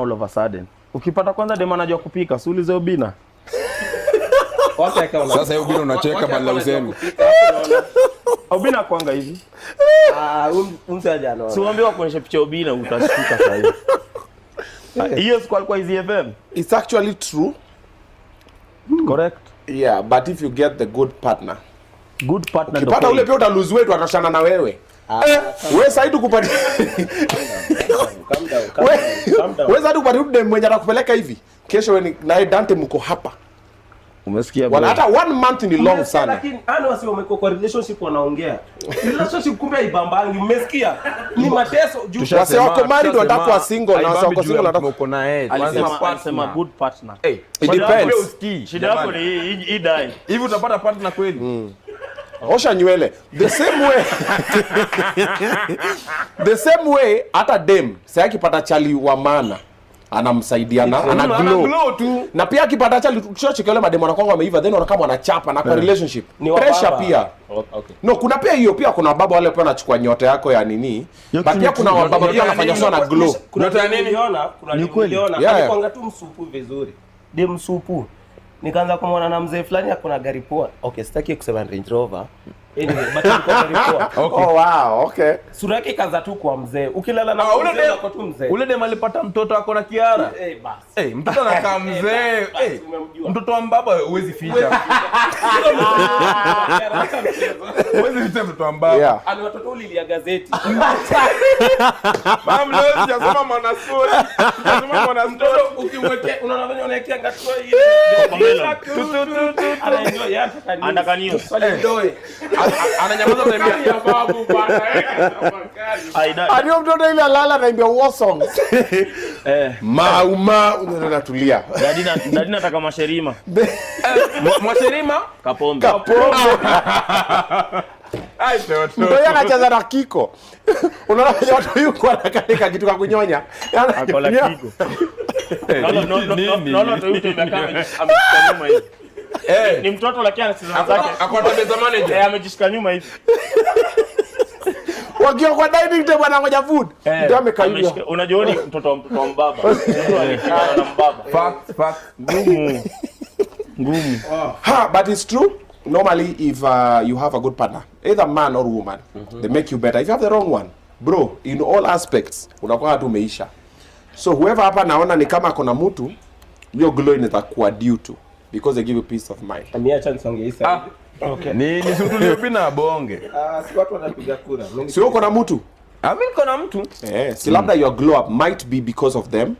all of a sudden. Ukipata kwanza dema anajua kupika, ulize Obina. Sasa Obina unacheka badala useme. Obina kwanga hivi. Umsaja no. Siwaambiwa kuonyesha picha Obina utashtuka sasa hivi. Yes, kwa hizi FM. It's actually true. Correct. Yeah, but if you get the good partner. Good partner. Ukipata ule pia utalose weight watashana na wewe. Wewe saidu kupata. Calm down. Wewe saidu kupata mtu mwenye atakupeleka hivi. Kesho wewe na Dante mko hapa. Umesikia bwana? Hata 1 month ni long sana. Lakini wasi wamekuwa kwa relationship wanaongea. Relationship kumbe ibambangi. Umesikia? Ni mateso. Wase wako married wanataka kuwa single na wase wako single wanataka uko na yeye. Alisema good partner. It depends. Shida yako ni hii die. Hivi utapata partner kweli? Osha nywele. The same way hata dem sasa akipata chali wa maana anamsaidiana ana glow tu. Na pia akipata chali tuchoche kile mademo anakuwa wameiva then wanakaa wanachapa na kwa relationship pressure pia. Okay. No, kuna pia hiyo pia kuna baba wale pia anachukua nyota yako ya nini. But pia kuna baba pia anafanya sana glow. Kuna niliona alipanga tu msupu vizuri. Dem msupu. Nikaanza kumwona na mzee fulani akona gari poa. Okay, sitaki kusema Range Rover. Anyway, but alikuwa gari poa. Okay. Oh wow, okay. Sura yake kaanza tu kwa mzee. Ukilala na mzee uko tu mzee. Ule dem alipata mtoto ako na Kiara. Basi. Mtoto anakaa mzee. Mtoto wa mbaba huwezi ficha. Huwezi ficha mtoto wa mbaba. Ani watoto ulilia gazeti. Mama leo sijasoma mwanasport. Sijasoma mwanasport. Ukimwekea unaona venye unaekea ngatua ile. Anaenjoy yake kanisa. Andakanio. Enjoy. Ananyamaza na Ya babu bwana. Anio mtoto ile alala anaimbia war songs. Mauma unatulia. Dadi nataka masherima. Mwasherima Kapombe. Ai toto. Ndio anacheza na Kiko. Unaona watu yuko anakanika kitu kwa kunyonya. Akola Kiko. No, tu imekaa amejishika nyuma hivi. Ni mtoto lakini anacheza zake. Akwata beza manager. Amejishika nyuma hivi. Wakiwa kwa dining table anangoja food. Ndio amekalia. Unajua ni mtoto wa mbaba. Mtoto alikiana na mbaba. Fact. Ngumu. But it's true. Normally if you have a good partner, either man or woman, they make you better. If you have the wrong one, bro, in all aspects, unakuwa tu umeisha. So whoever hapa naona ni kama kuna mtu, hiyo glow inatakuwa due to because they give you peace of mind. Ameacha nisonge isa. Okay. Ni sutulie Obina bonge. Si watu wanapiga kura. Sio uko na mtu? Mimi niko na mtu. Si labda your glow up might be because of them.